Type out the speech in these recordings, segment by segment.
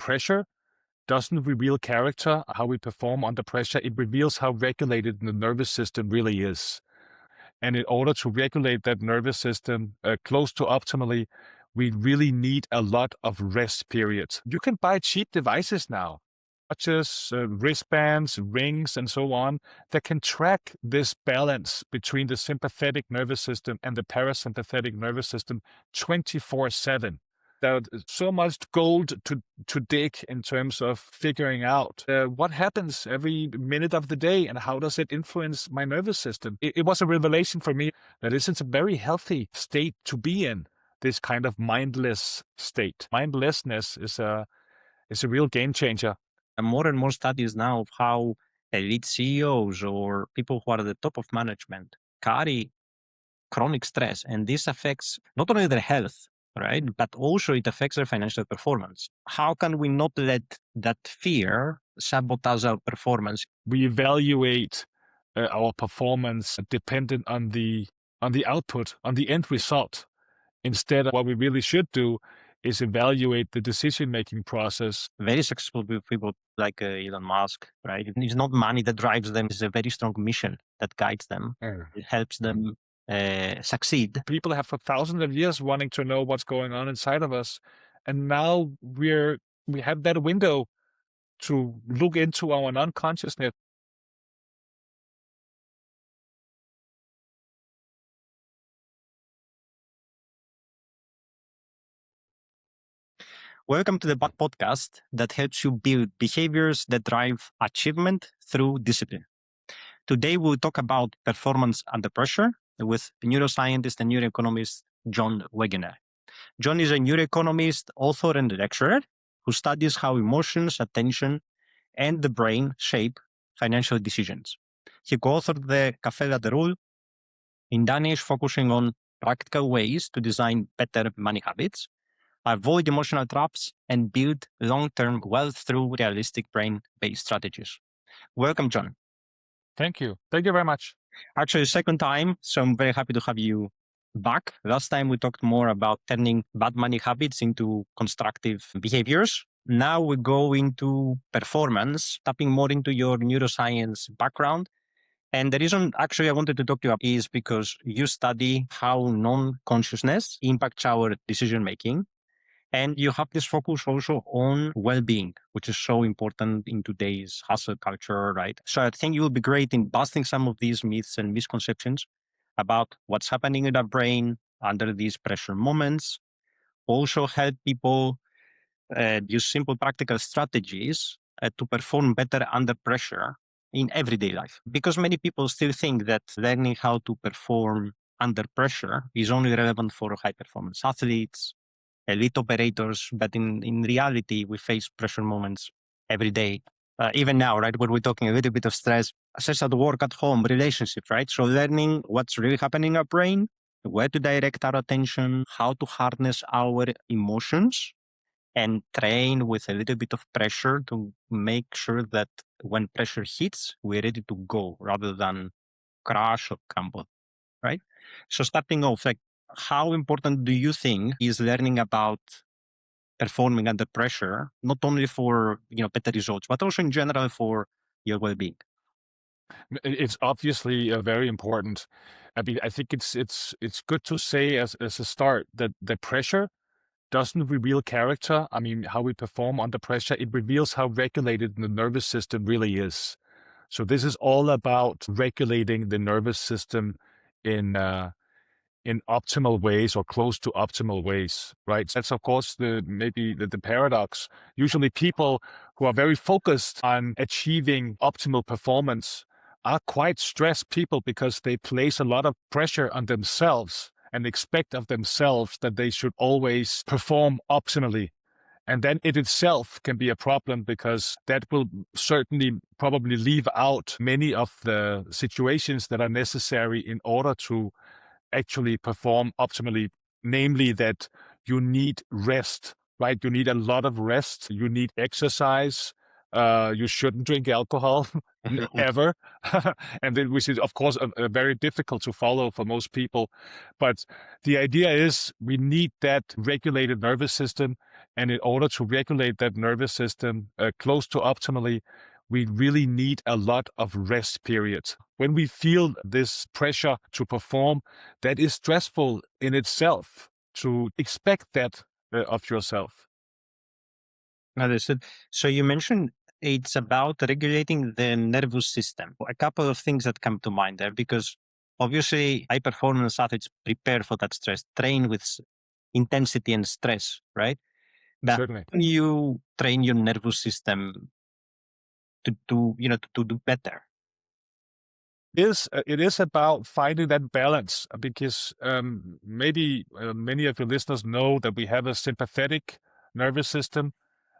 pressure doesn't reveal character, how we perform under pressure. It reveals how regulated the nervous system really is. And in order to regulate that nervous system close to optimally, we really need a lot of rest periods. You can buy cheap devices now, watches, wristbands, rings, and so on, that can track this balance between the sympathetic nervous system and the parasympathetic nervous system 24/7. There's so much gold to dig in terms of figuring out what happens every minute of the day and how does it influence my nervous system. It was a revelation for me that this is a very healthy state to be in, this kind of mindless state. Mindlessness is a real game changer. And more studies now of how elite CEOs or people who are at the top of management carry chronic stress, and this affects not only their health, right, but also it affects their financial performance. How can we not let that fear sabotage our performance? We evaluate our performance dependent on the output, on the end result. Instead, what we really should do is evaluate the decision-making process. Very successful people like Elon Musk, right? It's not money that drives them. It's a very strong mission that guides them. It helps them succeed. People have for thousands of years wanting to know what's going on inside of us. And now we have that window to look into our unconsciousness. Welcome to the podcast that helps you build behaviors that drive achievement through discipline. Today, we'll talk about performance under pressure with neuroscientist and neuroeconomist Jon Wegener. Jon is a neuroeconomist, author, and lecturer who studies how emotions, attention, and the brain shape financial decisions. He co-authored the Café Latte Rule in Danish, focusing on practical ways to design better money habits, avoid emotional traps, and build long-term wealth through realistic brain-based strategies. Welcome, Jon. Thank you. Thank you very much. Actually, second time, so I'm very happy to have you back. Last time we talked more about turning bad money habits into constructive behaviors. Now we go into performance, tapping more into your neuroscience background. And the reason actually I wanted to talk to you is because you study how non-consciousness impacts our decision-making. And you have this focus also on well-being, which is so important in today's hustle culture, right? So I think you will be great in busting some of these myths and misconceptions about what's happening in our brain under these pressure moments. Also help people use simple practical strategies to perform better under pressure in everyday life. Because many people still think that learning how to perform under pressure is only relevant for high-performance athletes, elite operators, but in reality, we face pressure moments every day. Even now, right, when we're talking a little bit of stress at work, at home, relationships, right? So learning what's really happening in our brain, where to direct our attention, how to harness our emotions, and train with a little bit of pressure to make sure that when pressure hits, we're ready to go rather than crash or crumble, right? So starting off, like, how important do you think is learning about performing under pressure, not only for better results, but also in general for your well-being? It's obviously very important. I mean, I think it's good to say as a start that the pressure doesn't reveal character. I mean, how we perform under pressure, it reveals how regulated the nervous system really is. So this is all about regulating the nervous system in optimal ways or close to optimal ways, right? That's of course maybe the paradox. Usually people who are very focused on achieving optimal performance are quite stressed people because they place a lot of pressure on themselves and expect of themselves that they should always perform optimally. And then it itself can be a problem because that will certainly probably leave out many of the situations that are necessary in order to actually perform optimally, namely that you need rest, right? You need a lot of rest. You need exercise. You shouldn't drink alcohol ever. And then, which is, of course, very difficult to follow for most people. But the idea is we need that regulated nervous system. And in order to regulate that nervous system close to optimally, we really need a lot of rest periods. When we feel this pressure to perform, that is stressful in itself to expect that of yourself. Understood. So you mentioned it's about regulating the nervous system. A couple of things that come to mind there, because obviously high performance athletes prepare for that stress, train with intensity and stress, right? But Certainly. when you train your nervous system to do better. It is about finding that balance because maybe many of your listeners know that we have a sympathetic nervous system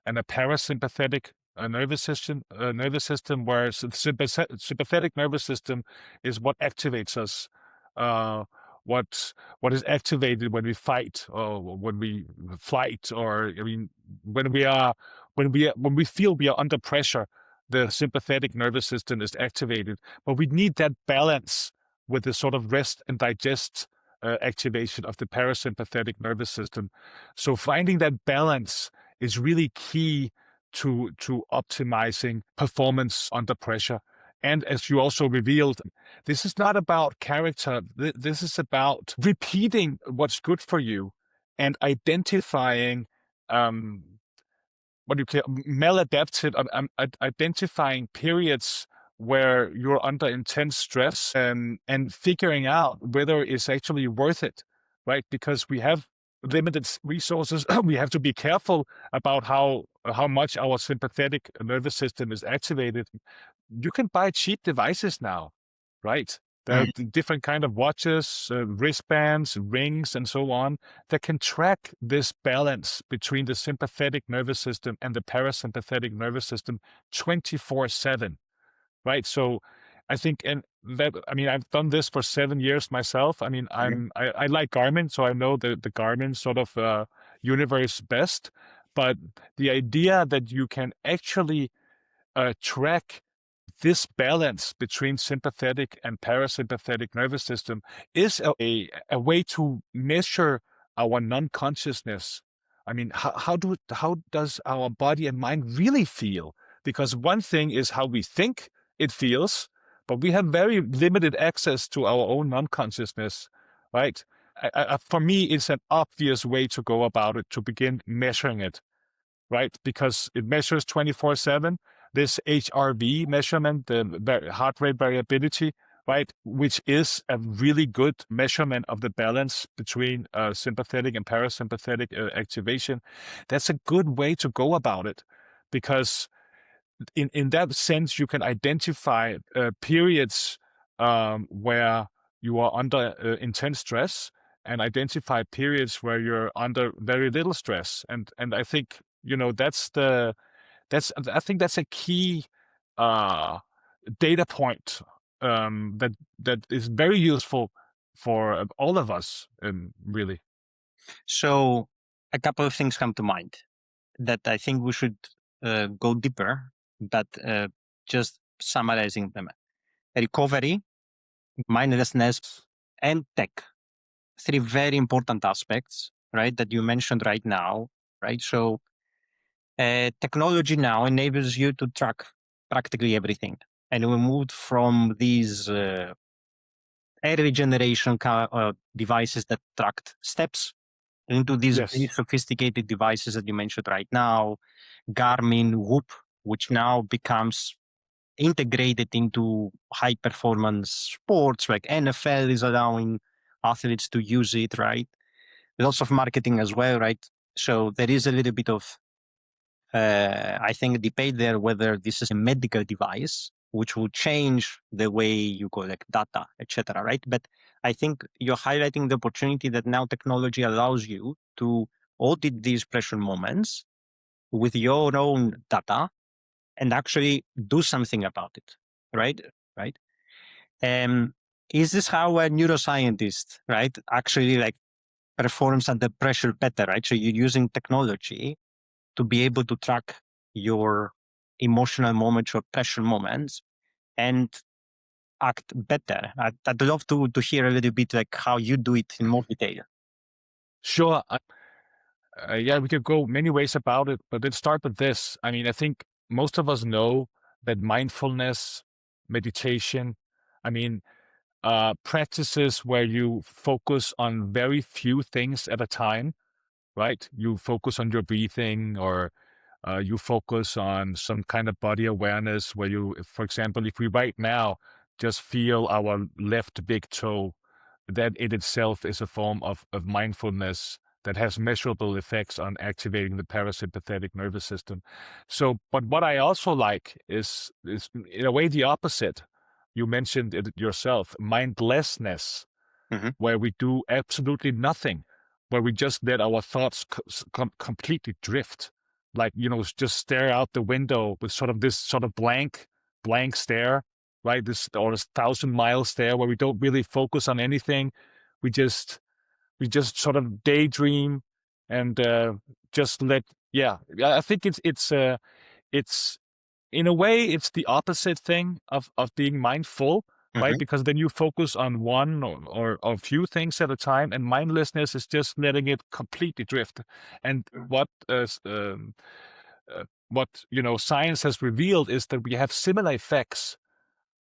and a parasympathetic nervous system where sympathetic nervous system is what activates us, uh, what is activated when we fight or when we flight, or I mean when we feel we are under pressure, the sympathetic nervous system is activated, but we need that balance with the sort of rest and digest activation of the parasympathetic nervous system. So finding that balance is really key to optimizing performance under pressure. And as you also revealed, this is not about character. This is about repeating what's good for you and identifying what do you call maladaptive, identifying periods where you're under intense stress and figuring out whether it's actually worth it, right? Because we have limited resources. We have to be careful about how much our sympathetic nervous system is activated. You can buy cheap devices now, right? There are different kind of watches, wristbands, rings, and so on that can track this balance between the sympathetic nervous system and the parasympathetic nervous system 24/7, right? So I think, and that, I mean, I've done this for 7 years myself. I mean, I like Garmin, so I know the Garmin sort of universe best. But the idea that you can actually track this balance between sympathetic and parasympathetic nervous system is a way to measure our non-consciousness. I mean, how does our body and mind really feel? Because one thing is how we think it feels, but we have very limited access to our own non-consciousness, right? For me, it's an obvious way to go about it, to begin measuring it, right? Because it measures 24/7. This HRV measurement, the heart rate variability, right, which is a really good measurement of the balance between sympathetic and parasympathetic activation. That's a good way to go about it, because in that sense, you can identify periods where you are under intense stress and identify periods where you're under very little stress. And I think, I think that's a key uh, data point that is very useful for all of us, really. So a couple of things come to mind that I think we should go deeper, but just summarizing them. Recovery, mindlessness, and tech. Three very important aspects, right, that you mentioned right now, right? So technology now enables you to track practically everything. And we moved from these early generation devices that tracked steps into these very Yes. sophisticated devices that you mentioned right now, Garmin, Whoop, which now becomes integrated into high performance sports, like NFL is allowing athletes to use it, right? Lots of marketing as well, right? So there is a little bit of, I think, a debate there whether this is a medical device which will change the way you collect data, etc. Right? But I think you're highlighting the opportunity that now technology allows you to audit these pressure moments with your own data and actually do something about it, right? Right. Um, is this how a neuroscientist, right, actually like performs under pressure better, right? So you're using technology to be able to track your emotional moments or pressure moments and act better. I'd love to hear a little bit like how you do it in more detail. Sure. Yeah, we could go many ways about it, but let's start with this. I mean, I think most of us know that mindfulness, meditation, I mean, practices where you focus on very few things at a time, right? You focus on your breathing, or you focus on some kind of body awareness where you, for example, if we right now just feel our left big toe, that in itself is a form of mindfulness that has measurable effects on activating the parasympathetic nervous system. So, but what I also like is in a way the opposite. You mentioned it yourself, mindlessness, Mhm. where we do absolutely nothing, where we just let our thoughts completely drift, like, just stare out the window with sort of this sort of blank stare, right? This 1,000 mile stare where we don't really focus on anything. We just we just sort of daydream and just let. Yeah, I think it's in a way, it's the opposite thing of being mindful, right? Mhm. Because then you focus on one or a few things at a time, and mindlessness is just letting it completely drift. And what science has revealed is that we have similar effects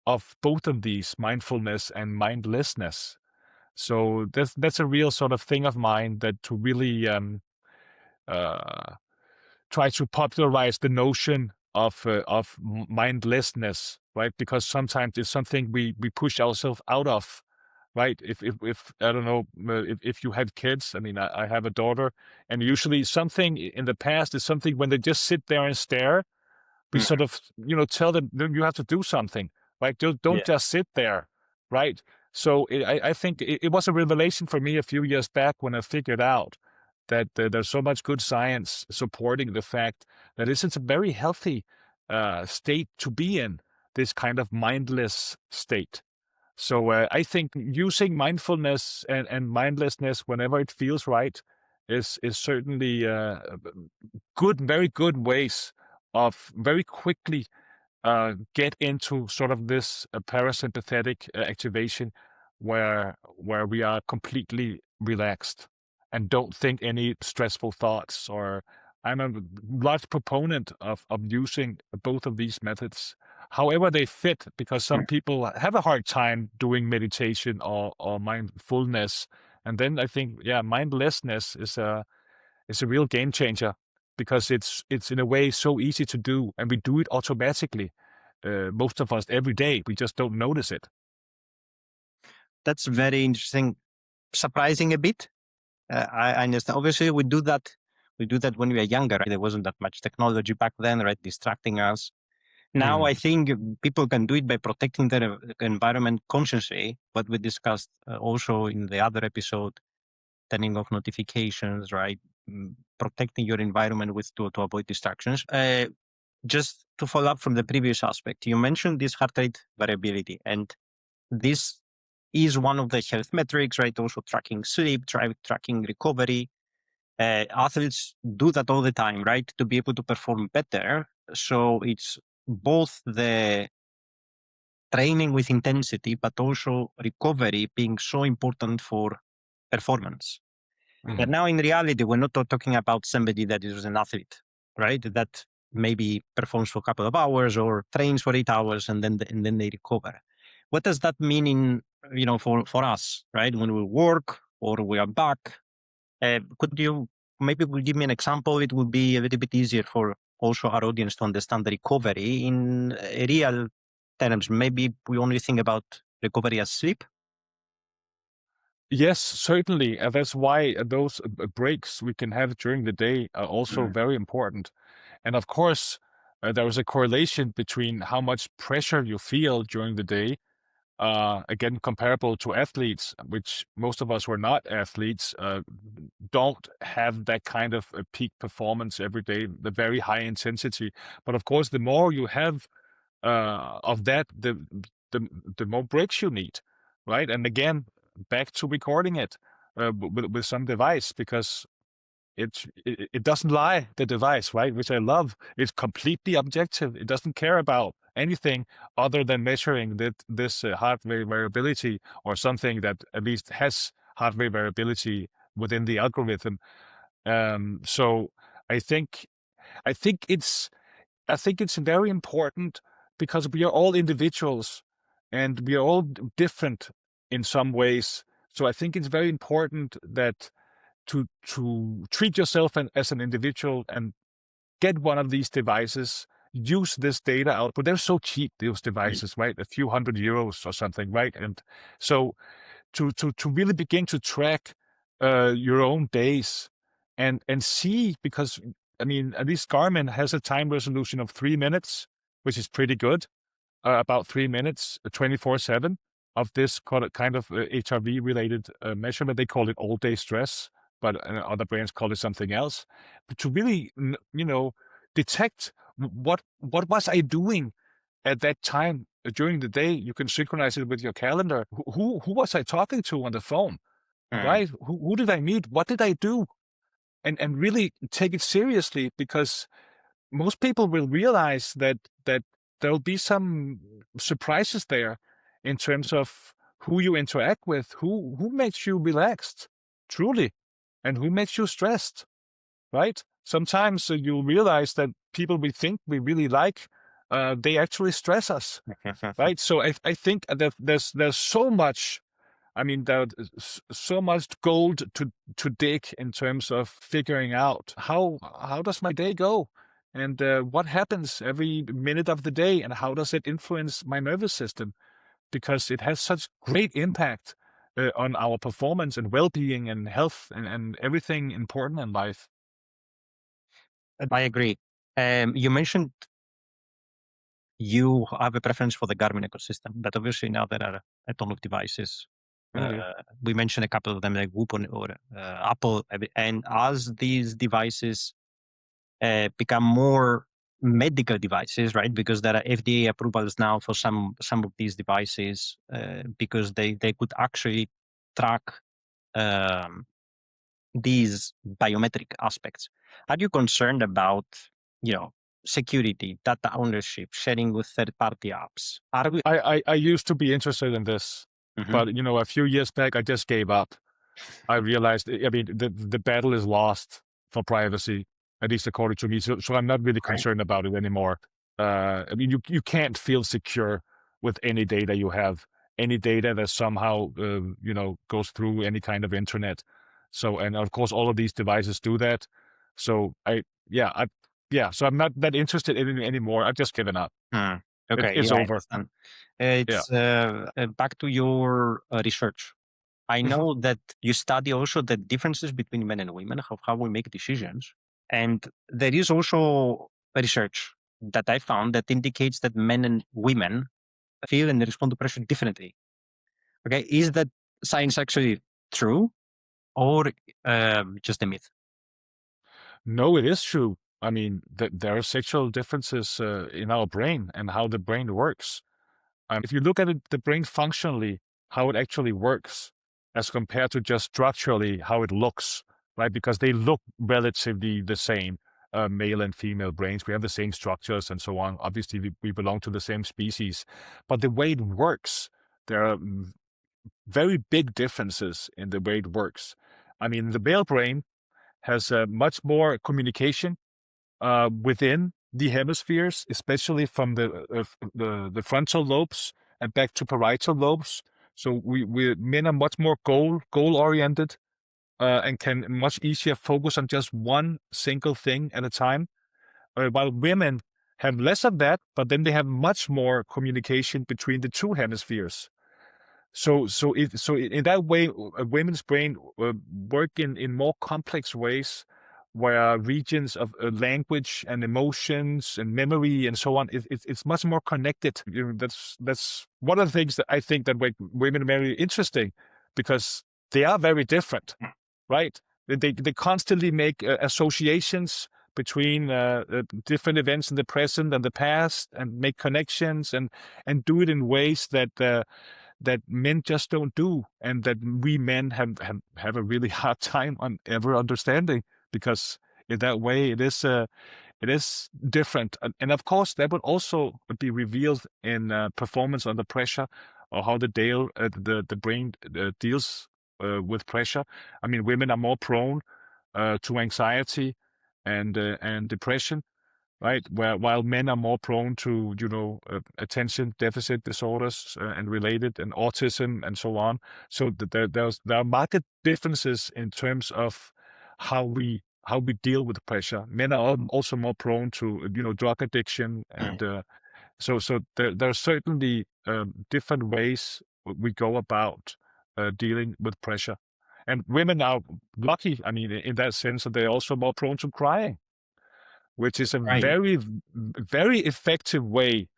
of both of these, mindfulness and mindlessness. So that's a real sort of thing of mine, that to really uh, try to popularize the notion of mindlessness, right? Because sometimes it's something we push ourselves out of, right? If I don't know, if you had kids, I mean, I have a daughter, and usually something in the past is something when they just sit there and stare, we Mhm. sort of tell them, "No, you have to do something, right? Don't Yeah. just sit there, right?" So I think it was a revelation for me a few years back when I figured out that there's so much good science supporting the fact that this is a very healthy state to be in, this kind of mindless state. So I think using mindfulness and mindlessness whenever it feels right is certainly good, very good ways of very quickly get into sort of this parasympathetic activation where we are completely relaxed and don't think any stressful thoughts. Or I'm a large proponent of using both of these methods, however they fit, because some people have a hard time doing meditation or mindfulness. And then I think, yeah, mindlessness is a real game changer, because it's in a way so easy to do, and we do it automatically. Most of us every day, we just don't notice it. That's very interesting. Surprising a bit. I understand. Obviously, we do that. We do that when we are younger. Right? There wasn't that much technology back then, right? Distracting us. Now, Mm, I think people can do it by protecting their environment consciously. What we discussed also in the other episode, turning off notifications, right? Protecting your environment with to avoid distractions. Just to follow up from the previous aspect, you mentioned this heart rate variability, and this is one of the health metrics, right? Also tracking sleep, tracking recovery. Athletes do that all the time, right? To be able to perform better. So it's both the training with intensity, but also recovery being so important for performance. But mm. now in reality, we're not talking about somebody that is an athlete, right? That maybe performs for a couple of hours or trains for 8 hours and then they recover. What does that mean in, for us, right? When we work or we are back, could you maybe will give me an example? It would be a little bit easier for also our audience to understand the recovery in real terms. Maybe we only think about recovery as sleep. Yes, certainly. That's why those breaks we can have during the day are also very important. And of course, there is a correlation between how much pressure you feel during the day, again, comparable to athletes, which most of us who are not athletes don't have that kind of peak performance every day, the very high intensity. But of course, the more you have of that, the the more breaks you need, right? And again, back to recording it with some device, because it doesn't lie, the device, right? Which I love. It's completely objective. It doesn't care about anything other than measuring this heart rate variability, or something that at least has heart rate variability within the algorithm. So I think I think it's I think it's very important because we are all individuals and we are all different in some ways. So I think it's very important that to treat yourself as an individual and get one of these devices, use this data out. But they're so cheap, those devices, right? A few €100 or something, right? And so to really begin to track your own days and see, because I mean, at least Garmin has a time resolution of 3 minutes, which is pretty good. About 3 minutes, 24/7 of this kind of HRV related measurement. They call it all day stress, but other brands call it something else. But to really, detect what was I doing at that time during the day. You can synchronize it with your calendar. Who was I talking to on the phone, Mm. right? Who did I meet? What did I do? And really take it seriously, because most people will realize that there'll be some surprises there in terms of who you interact with, who makes you relaxed, truly, and who makes you stressed, right? Sometimes you'll realize that people we think we really like, they actually stress us, right? So I think that there's so much. I mean, there's so much gold to dig in terms of figuring out how does my day go, and what happens every minute of the day, and how does it influence my nervous system, because it has such great impact on our performance and well-being and health and everything important in life. I agree. You mentioned you have a preference for the Garmin ecosystem, but obviously now there are a ton of devices. Mhm. We mentioned a couple of them, like Whoop or Apple, and as these devices become more medical devices, right? Because there are FDA approvals now for some of these devices because they could actually track um, these biometric aspects. Are you concerned about, you know, security, data ownership, sharing with third-party apps? Are we? I used to be interested in this, Mhm. but a few years back I just gave up. I realized, I mean, the battle is lost for privacy, at least according to me. So I'm not really Right. concerned about it anymore. I mean, you can't feel secure with any data you have, any data that somehow, goes through any kind of internet. So, and of course, all of these devices do that. So yeah, so I'm not that interested in it anymore. I've just given up. Hmm. Okay, It's yeah, I over. understand. Yeah. It's back to your research. I know that you study also the differences between men and women, how we make decisions. And there is also research that I found that indicates that men and women feel and respond to pressure differently. Okay, is that science actually true or just a myth? No, it is true. I mean, there are sexual differences in our brain and how the brain works. If you look at it, the brain functionally, how it actually works, as compared to just structurally how it looks, right? Because they look relatively the same, male and female brains. We have the same structures and so on. Obviously, we belong to the same species, but the way it works, there are very big differences in the way it works. I mean, the male brain has much more communication within the hemispheres, especially from the frontal lobes and back to parietal lobes. So we men are much more goal oriented and can much easier focus on just one single thing at a time. While women have less of that, but then they have much more communication between the two hemispheres. So in that way, a women's brain work in more complex ways, where regions of language and emotions and memory and so on, it's much more connected. That's one of the things that I think that make women very interesting, because they are very different, right? They constantly make associations between different events in the present and the past, and make connections and do it in ways that men just don't do, and that we men have a really hard time on ever understanding, because in that way it is different, and of course that would also be revealed in performance under pressure, or how the brain deals with pressure. I mean, women are more prone to anxiety and depression, right? While men are more prone to, attention deficit disorders and related, and autism and so on. So there are marked differences in terms of how we deal with pressure. Men are also more prone to, drug addiction, and so there are certainly different ways we go about dealing with pressure. And women are lucky, I mean, in that sense, that they're also more prone to crying, which is a Right. very effective way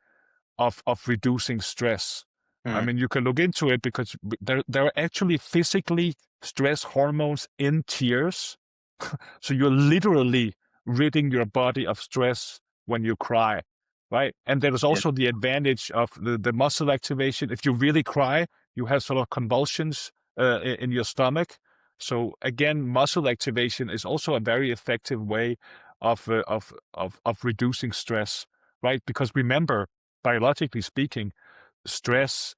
of reducing stress. I Mm. mean, you can look into it because there are actually physically stress hormones in tears. So you're literally ridding your body of stress when you cry, right? And there's Yes. also the advantage of the muscle activation. If you really cry, you have sort of convulsions in your stomach. So again, muscle activation is also a very effective way of reducing stress, right? Because remember, biologically speaking, stress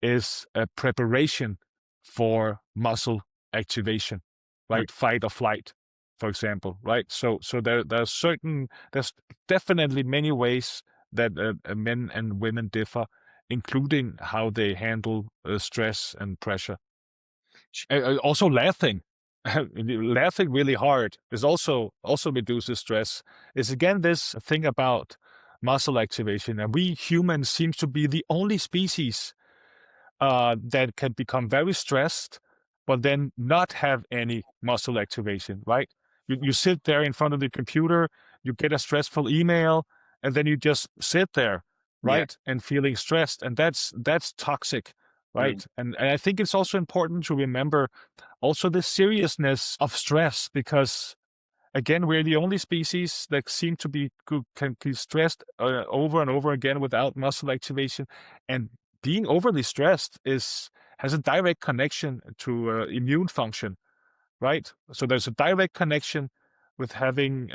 is a preparation for muscle activation, Mm. right? Fight or flight, for example, right? So there's definitely many ways that men and women differ, including how they handle stress and pressure. Also laughing. Laughing really hard is also reduces stress. It's again this thing about muscle activation, and we humans seem to be the only species that can become very stressed, but then not have any muscle activation, right? You sit there in front of the computer, you get a stressful email, and then you just sit there, Yeah. right? And feeling stressed. And that's toxic, Mm. right? And I think it's also important to remember also the seriousness of stress, because again, we're the only species that seem to can be stressed over and over again without muscle activation, and being overly stressed has a direct connection to immune function, right? So there's a direct connection with having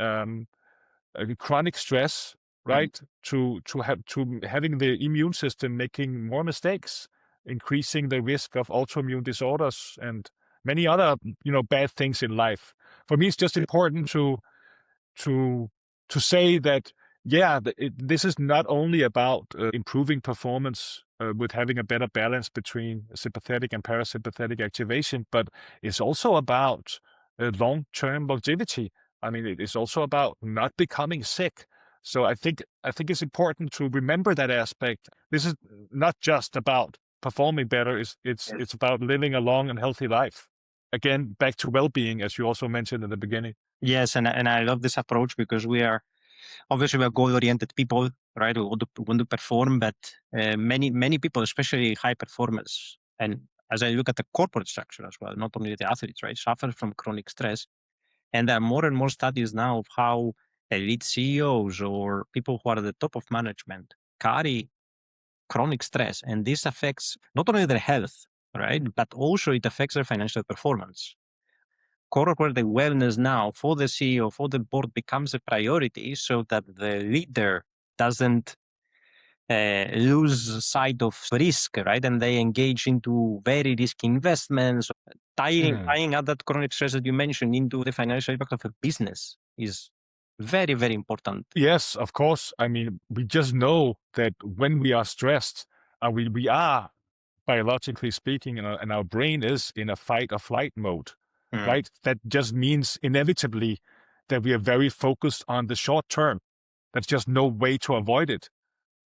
chronic stress, Mm. right? To having the immune system making more mistakes, increasing the risk of autoimmune disorders and many other bad things in life. For me, it's just important to to say that yeah, this is not only about improving performance with having a better balance between sympathetic and parasympathetic activation, but it's also about long-term longevity. I mean, it is also about not becoming sick. So I think it's important to remember that aspect. This is not just about performing better. It's about living a long and healthy life. Again, back to well-being, as you also mentioned in the beginning. Yes, and I love this approach because we are obviously we're goal-oriented people, right? We want to perform, but many people, especially high performers, and as I look at the corporate structure as well, not only the athletes, right, suffer from chronic stress. And there are more and more studies now of how elite CEOs or people who are at the top of management carry chronic stress, and this affects not only their health, right, but also it affects their financial performance. Corporate wellness now for the CEO, for the board becomes a priority so that the leader doesn't lose sight of risk, right? And they engage into very risky investments. Tying out that chronic stress that you mentioned into the financial impact of a business is very, very important. Yes, of course. I mean, we just know that when we are stressed, we are biologically speaking, and our brain is in a fight or flight mode, Mm. right? That just means inevitably that we are very focused on the short term. There's just no way to avoid it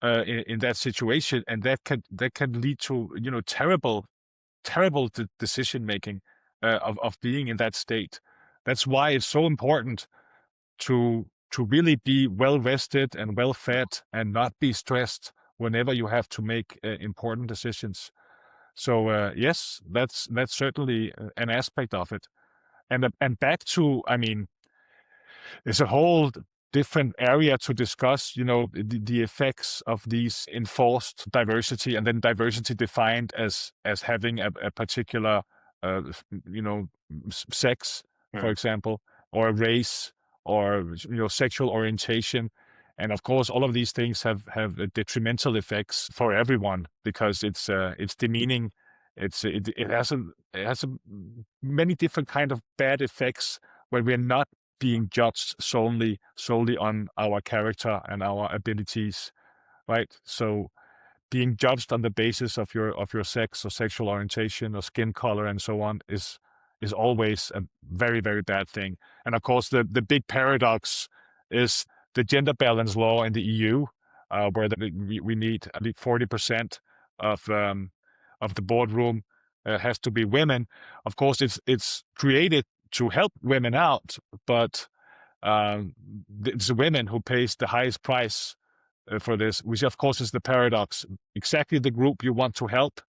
in that situation, and that can lead to terrible decision making of being in that state. That's why it's so important to really be well rested and well fed and not be stressed whenever you have to make important decisions. So yes, that's certainly an aspect of it. And back to, I mean, it's a whole different area to discuss, the effects of these enforced diversity, and then diversity defined as having a particular, you know, sex, for Mm. example, or a race, or sexual orientation. And of course, all of these things have detrimental effects for everyone, because it's demeaning. It has many different kind of bad effects where we're not being judged solely on our character and our abilities, right? So being judged on the basis of your sex or sexual orientation or skin color and so on is always a very, very bad thing. And of course, the big paradox is the gender balance law in the EU, where we need at least 40% of the boardroom has to be women. Of course, it's created to help women out, but it's the women who pays the highest price for this, which of course is the paradox. Exactly the group you want to help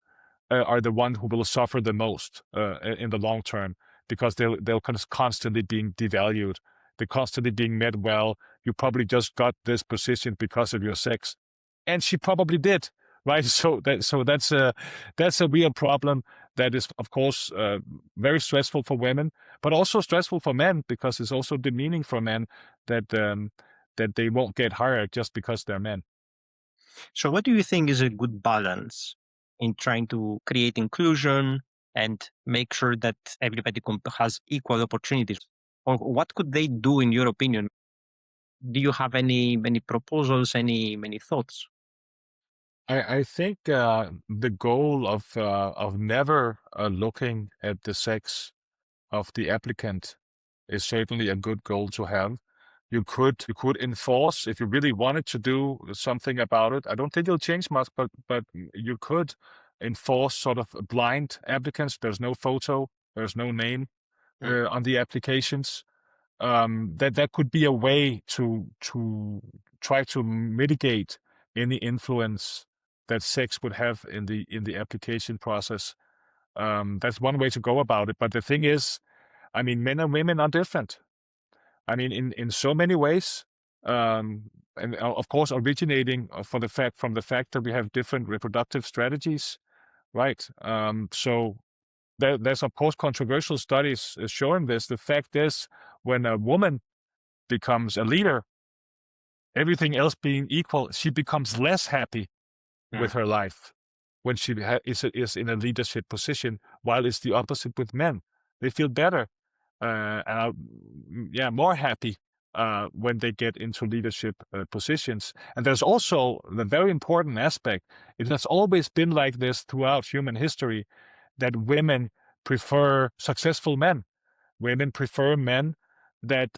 are the one who will suffer the most in the long term, because they'll constantly being devalued. They're constantly being met, well, you probably just got this position because of your sex, and she probably did, right? So that's a real problem that is, of course, very stressful for women, but also stressful for men, because it's also demeaning for men that they won't get hired just because they're men. So, what do you think is a good balance in trying to create inclusion and make sure that everybody has equal opportunities? Or what could they do, in your opinion? Do you have any proposals, many thoughts? I think the goal of never looking at the sex of the applicant is certainly a good goal to have. You could enforce, if you really wanted to do something about it. I don't think it'll change much, but you could enforce sort of blind applicants. There's no photo, there's no name on the applications. That could be a way to try to mitigate any influence that sex would have in the application process. That's one way to go about it. But the thing is, I mean, men and women are different. I mean, in so many ways, and of course, originating from the fact that we have different reproductive strategies, right? So there's of course controversial studies showing this. The fact is, when a woman becomes a leader, everything else being equal, she becomes less happy with her life when she is in a leadership position, while it's the opposite with men. They feel better and are more happy when they get into leadership positions. And there's also the very important aspect. It has always been like this throughout human history, that women prefer successful men. Women prefer men that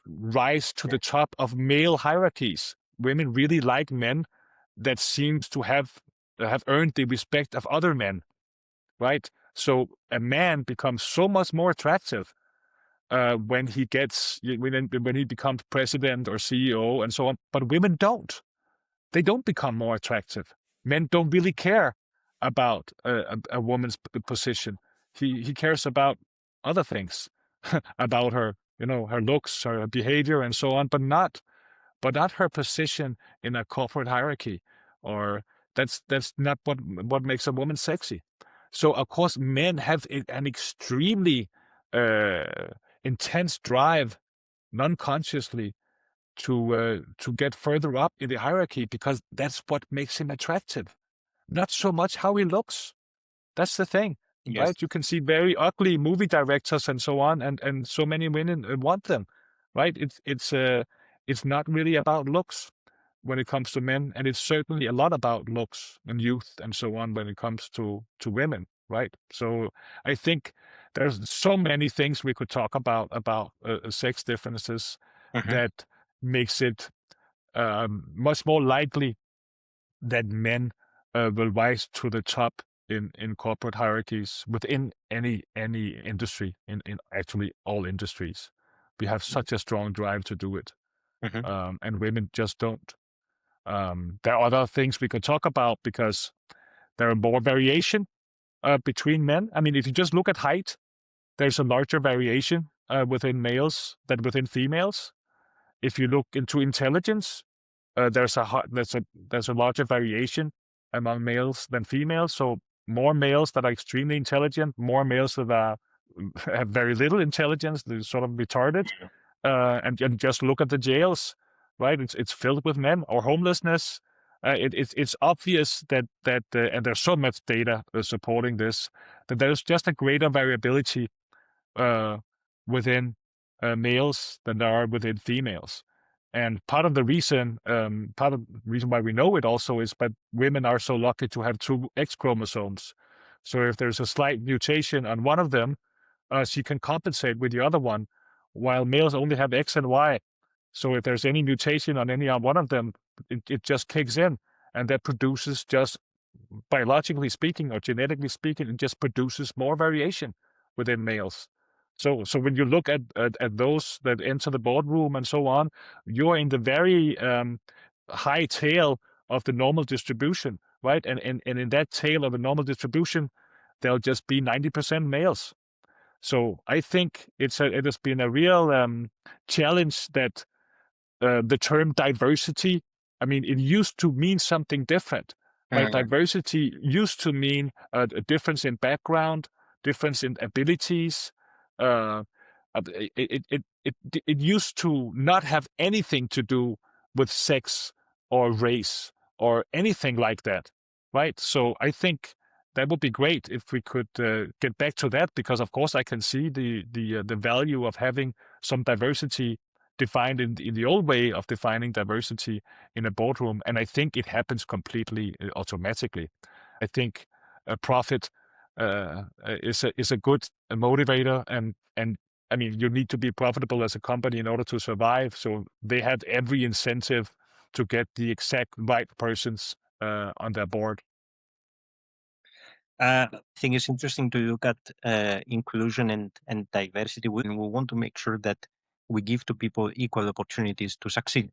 rise to the top of male hierarchies. Women really like men that seems to have earned the respect of other men, right? So a man becomes so much more attractive when he becomes president or CEO and so on. But women don't. They don't become more attractive. Men don't really care about a woman's position. He cares about other things, about her, her looks, her behavior, and so on, but not her position in a corporate hierarchy. Or that's not what makes a woman sexy. So of course, men have an extremely intense drive, non-consciously, to get further up in the hierarchy, because that's what makes him attractive, not so much how he looks. That's the thing, Yes. right? You can see very ugly movie directors and so on, and so many women want them, right? It's not really about looks when it comes to men, and it's certainly a lot about looks and youth and so on when it comes to women, right? So I think there's so many things we could talk about sex differences Mhm. that makes it much more likely that men will rise to the top in corporate hierarchies within any industry, in actually all industries. We have such a strong drive to do it, Mhm. and women just don't. There are other things we could talk about, because there are more variation between men. I mean, if you just look at height, there's a larger variation within males than within females. If you look into intelligence, there's a larger variation among males than females. So more males that are extremely intelligent, more males that have very little intelligence, they're sort of retarded. And just look at the jails, right? It's filled with men. Or homelessness. It's obvious that and there's so much data supporting this, that there's just a greater variability uh, within males than there are within females. And part of the reason why we know it also is that women are so lucky to have two X chromosomes. So if there's a slight mutation on one of them, she can compensate with the other one, while males only have X and Y. So if there's any mutation on any one of them, it just kicks in, and that produces, just biologically speaking or genetically speaking, it just produces more variation within males. So when you look at those that enter the boardroom and so on, you're in the very high tail of the normal distribution, right? And in that tail of the normal distribution, there'll just be 90% males. So I think it has been a real challenge that the term diversity, I mean, it used to mean something different, right? Diversity used to mean a difference in background, difference in abilities. Uh, it used to not have anything to do with sex or race or anything like that, right? So I think that would be great if we could get back to that, because of course I can see the value of having some diversity defined in the old way of defining diversity in a boardroom, and I think it happens completely automatically. I think a profit is a good motivator, and I mean, you need to be profitable as a company in order to survive. So they had every incentive to get the exact right persons on their board. I think it's interesting to look at inclusion and diversity. We want to make sure that we give to people equal opportunities to succeed,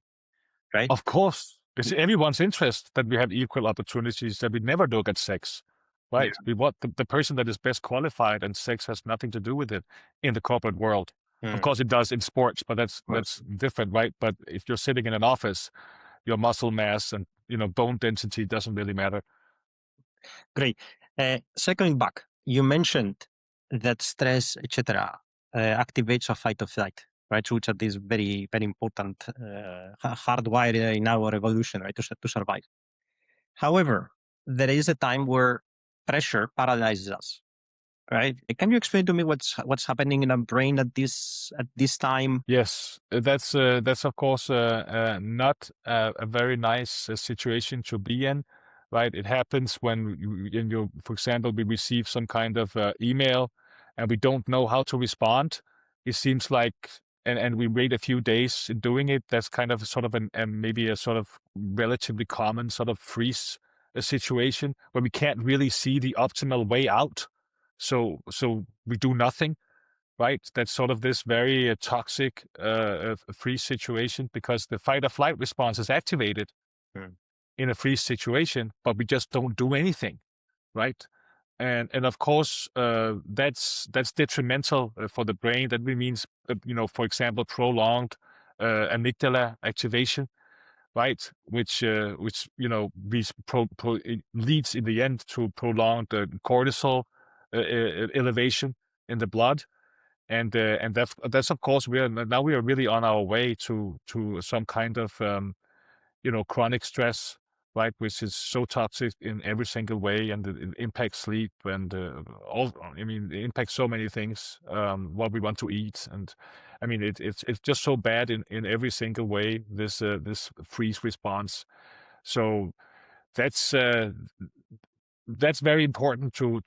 right? Of course, it's everyone's interest that we have equal opportunities, that we never look at sex, right? Yeah. We want the person that is best qualified, and sex has nothing to do with it in the corporate world. Of Mm, course, it does in sports, but of course. that's different, right? But if you're sitting in an office, your muscle mass and bone density doesn't really matter. Great. Circling back, you mentioned that stress, etc., activates a fight or flight, right? Which are these very, very important hardwired in our evolution, right, to survive. However, there is a time where pressure paralyzes us, right? Can you explain to me what's happening in our brain at this time? Yes, that's of course not a very nice situation to be in, right? It happens when for example, we receive some kind of email and we don't know how to respond. It seems like, and we wait a few days in doing it. That's kind of sort of maybe a sort of relatively common sort of freeze situation where we can't really see the optimal way out. So we do nothing, right? That's sort of this very toxic freeze situation, because the fight or flight response is activated Mm. in a freeze situation, but we just don't do anything, right? And of course, that's detrimental for the brain. That means, for example, prolonged amygdala activation, right? Which it leads in the end to prolonged cortisol elevation in the blood, and that's of course we are really on our way to some kind of chronic stress, right, which is so toxic in every single way, and it impacts sleep, and all, I mean, it impacts so many things, what we want to eat, and I mean it's just so bad in every single way, this freeze response. So that's uh, that's very important to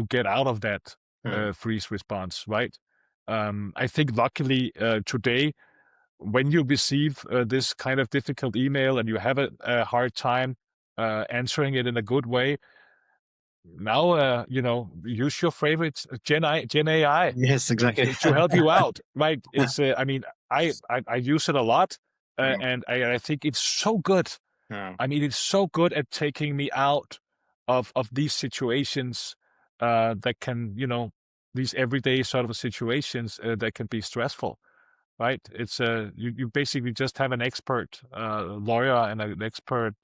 get out of that Mm. freeze response, right? I think luckily today, when you receive this kind of difficult email and you have a hard time answering it in a good way, now use your favorite Gen AI Yes, exactly. to help you out, right? It's I mean, I use it a lot, Mm. and I think it's so good. Mm. I mean, it's so good at taking me out of these situations that can, these everyday sort of situations that can be stressful, right? It's you basically just have an expert lawyer and an expert,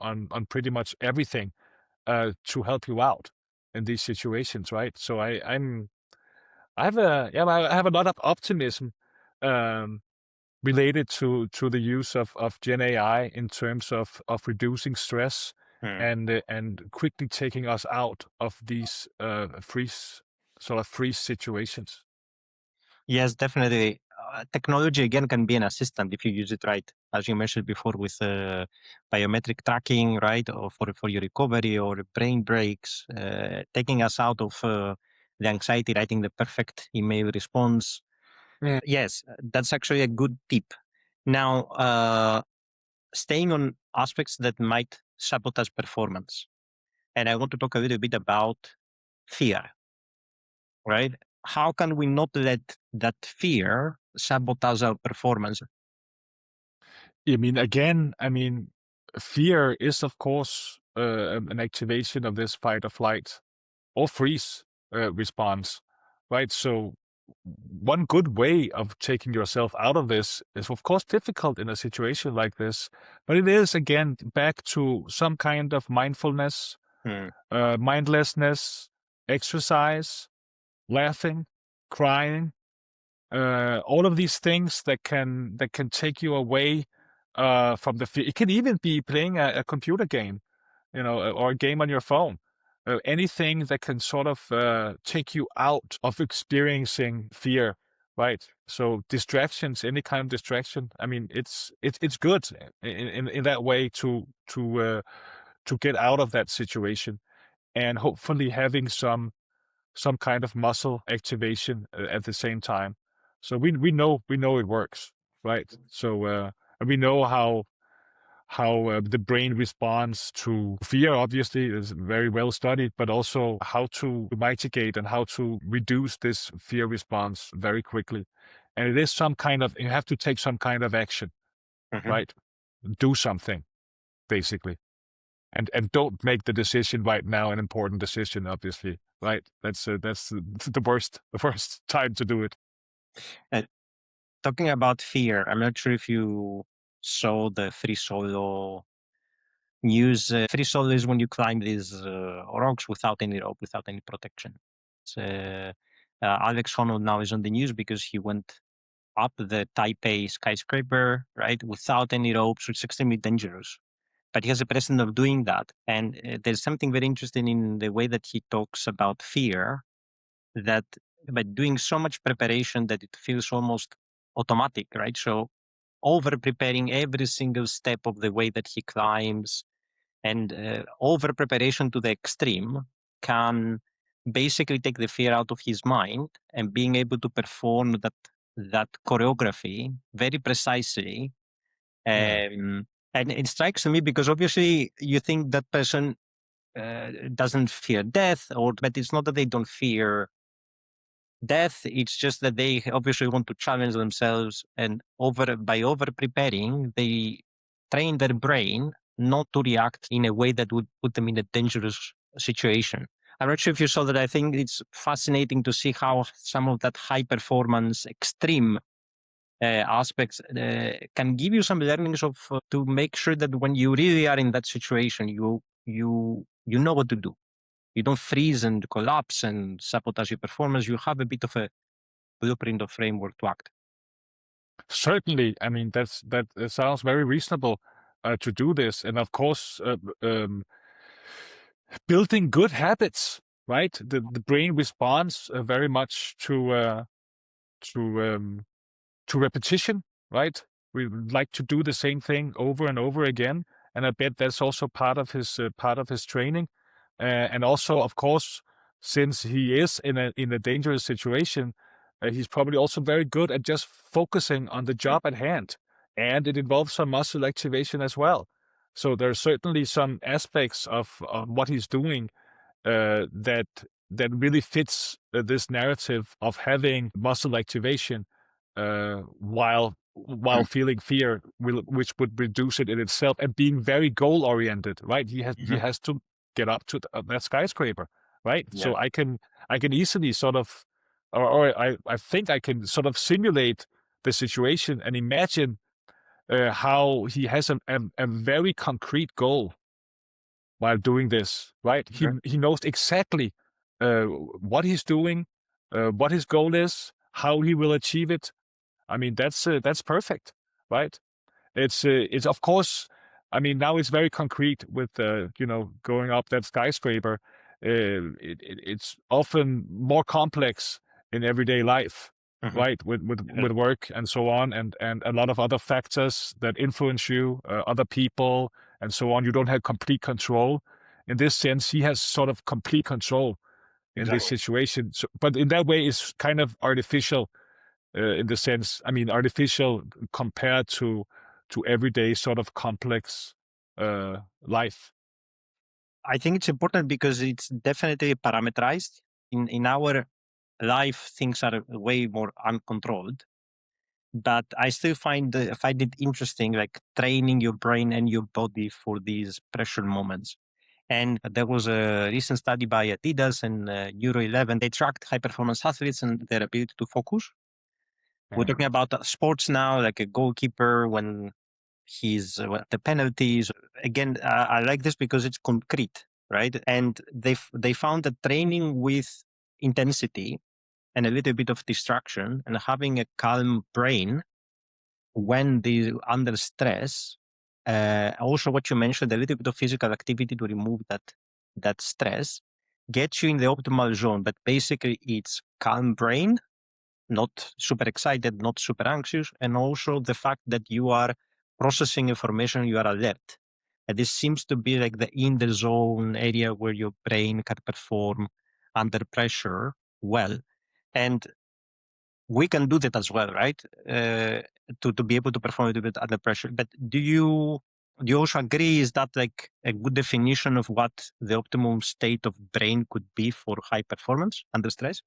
on pretty much everything to help you out in these situations, right? So I have a lot of optimism um, related to the use of Gen AI in terms of reducing stress Mm. and quickly taking us out of these freeze situations. Yes, definitely. technology again can be an assistant if you use it right, as you mentioned before, with biometric tracking, right, or for your recovery, or brain breaks, taking us out of the anxiety, writing the perfect email response. Yes, that's actually a good tip. Now, staying on aspects that might sabotage performance, and I want to talk a little bit about fear, right? How can we not let that fear sabotage our performance? I mean, fear is, of course, an activation of this fight or flight or freeze response, right? So, one good way of taking yourself out of this is, of course, difficult in a situation like this, but it is, again, back to some kind of mindfulness, Hmm. mindlessness, exercise, laughing, crying, all of these things that can take you away from the fear. It can even be playing a computer game, or a game on your phone. Anything that can sort of take you out of experiencing fear, right? So distractions, any kind of distraction. I mean, it's good in that way to get out of that situation, and hopefully having some kind of muscle activation at the same time. So we know it works, right? So and we know how the brain responds to fear. Obviously, is very well studied, but also how to mitigate and how to reduce this fear response very quickly. And it is you have to take some kind of action, Mhm. right? Do something, basically. And don't make the decision right now, an important decision, obviously, right? That's the worst time to do it. Uh, Talking about fear, I'm not sure if you saw the free solo news. Free solo is when you climb these rocks without any rope, without any protection. It's, Alex Honnold now is on the news because he went up the Taipei skyscraper, right, without any ropes, which is extremely dangerous. But he has a precedent of doing that. And there's something very interesting in the way that he talks about fear, that by doing so much preparation that it feels almost automatic, right? So over preparing every single step of the way that he climbs, and over preparation to the extreme can basically take the fear out of his mind, and being able to perform that choreography very precisely. Yeah. And it strikes me because obviously you think that person doesn't fear death, or but it's not that they don't fear death. It's just that they obviously want to challenge themselves, and over preparing, they train their brain not to react in a way that would put them in a dangerous situation. I'm not sure if you saw that. I think it's fascinating to see how some of that high performance extreme aspects can give you some learnings of to make sure that when you really are in that situation, you know what to do. You don't freeze and collapse and sabotage your performance. You have a bit of a blueprint or framework to act. Certainly. I mean, that it sounds very reasonable to do this, and of course, building good habits, right? The brain responds very much to to repetition, right? We like to do the same thing over and over again, and I bet that's also part of his training, and also, of course, since he is in a dangerous situation, he's probably also very good at just focusing on the job at hand, and it involves some muscle activation as well. So there's certainly some aspects of what he's doing that really fits this narrative of having muscle activation while Mm. feeling fear, which would reduce it in itself, and being very goal oriented. Right, he Mhm. has to get up to that skyscraper. Right, Yeah. so I can easily sort of, or I think I can sort of simulate the situation and imagine how he has a very concrete goal while doing this, right? He Okay. he knows exactly what he's doing, what his goal is, how he will achieve it. I mean, that's perfect, right? It's of course. I mean, now it's very concrete with going up that skyscraper. It's often more complex in everyday life. Mhm. right? With work and so on, and a lot of other factors that influence you, other people and so on. You don't have complete control. In this sense, he has sort of complete control in this Exactly. situation. So, but in that way, it's kind of artificial in the sense. I mean, artificial compared to everyday sort of complex life. I think it's important because it's definitely parameterized. In our life, things are way more uncontrolled. But I still find it interesting, like training your brain and your body for these pressure moments. And there was a recent study by Adidas and Euro 11. They tracked high performance athletes and their ability to focus. We're Mm. talking about sports now, like a goalkeeper when he's the penalties. Again, I like this because it's concrete, right? And they found that training with intensity and a little bit of distraction and having a calm brain when they under stress. Also, what you mentioned, a little bit of physical activity to remove that stress, gets you in the optimal zone. But basically, it's calm brain, not super excited, not super anxious, and also the fact that you are processing information, you are alert. And this seems to be like the in the zone area where your brain can perform under pressure well. And we can do that as well, right? To be able to perform a little bit under pressure. But do you also agree? Is that like a good definition of what the optimum state of brain could be for high performance under stress?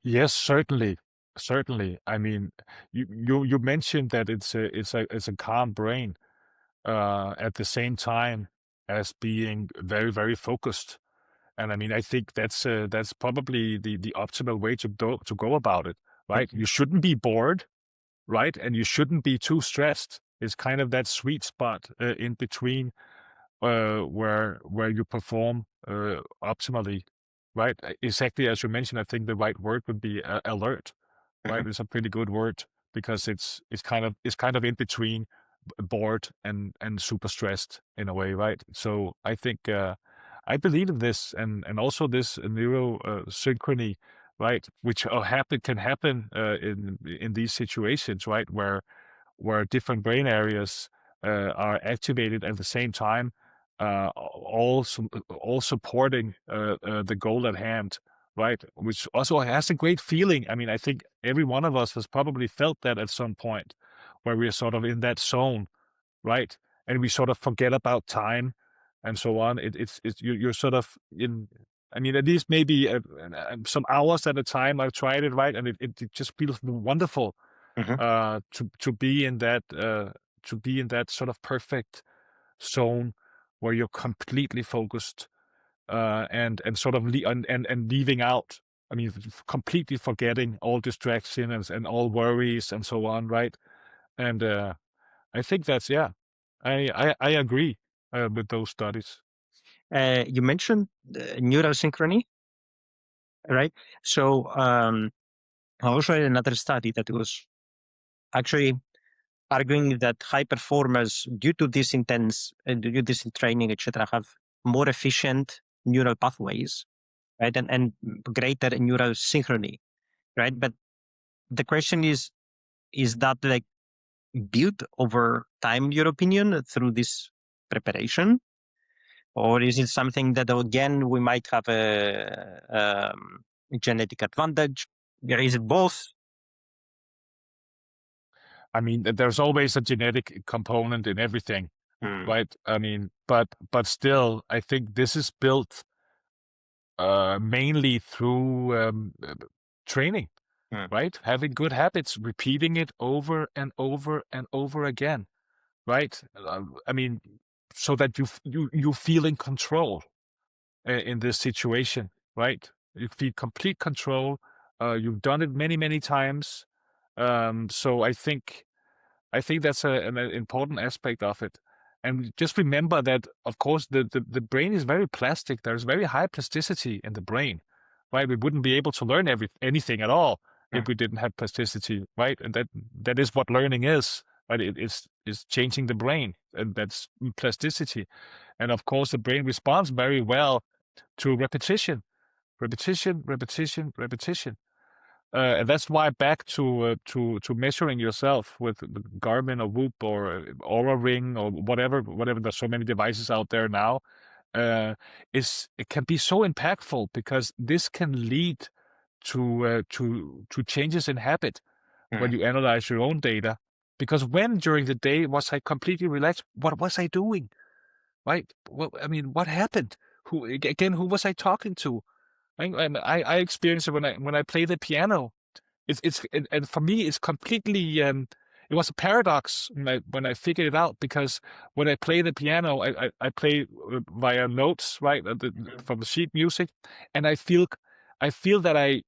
Yes, certainly. Certainly. I mean, you mentioned that it's a calm brain at the same time as being very, very focused. And I mean, I think that's probably the optimal way to go about it, right? Mhm. You shouldn't be bored, right? And you shouldn't be too stressed. It's kind of that sweet spot in between where you perform optimally, right? Exactly as you mentioned, I think the right word would be alert, Mhm. right? It's a pretty good word because it's kind of in between bored and super stressed in a way, right? So I think I believe in this and also this neuro synchrony, right? Which can happen in these situations, right? Where different brain areas are activated at the same time, all supporting the goal at hand, right? Which also has a great feeling. I mean, I think every one of us has probably felt that at some point, where we're sort of in that zone, right? And we sort of forget about time and so on. You're sort of in. I mean, at least maybe some hours at a time. I've tried it, right, and it just feels wonderful Mhm. to be in that sort of perfect zone where you're completely focused and sort of and leaving out. I mean, completely forgetting all distraction and all worries and so on, right? And I think that's yeah, I agree with those studies. You mentioned neural synchrony, right? So I also had another study that was actually arguing that high performers, due to this intense, due to this training, etc., have more efficient neural pathways, right, and greater neural synchrony, right? But the question is that like built over time, your opinion, through this preparation? Or is it something that, again, we might have a genetic advantage? Or is it both? I mean, there's always a genetic component in everything, Mm, right? I mean, but still, I think this is built mainly through training, mm, right? Having good habits, repeating it over and over and over again, right? I mean, so that you feel in control in this situation, right? You feel complete control. You've done it many, many times. So I think that's an important aspect of it. And just remember that, of course, the brain is very plastic. There's very high plasticity in the brain, right? We wouldn't be able to learn anything at all mm. if we didn't have plasticity, right? And that is what learning is, right? It's changing the brain, and that's plasticity. And of course, the brain responds very well to repetition, repetition, repetition, repetition. And that's why back to measuring yourself with Garmin or Whoop or Aura Ring or whatever. There's so many devices out there now. It can be so impactful because this can lead to changes in habit when you analyze your own data. Because when during the day was I completely relaxed? What was I doing? Right? Well, I mean, what happened? Who was I talking to? I experience it when I play the piano. And for me it's completely it was a paradox when I figured it out, because when I play the piano I play via notes, right, from the sheet music, and I feel that I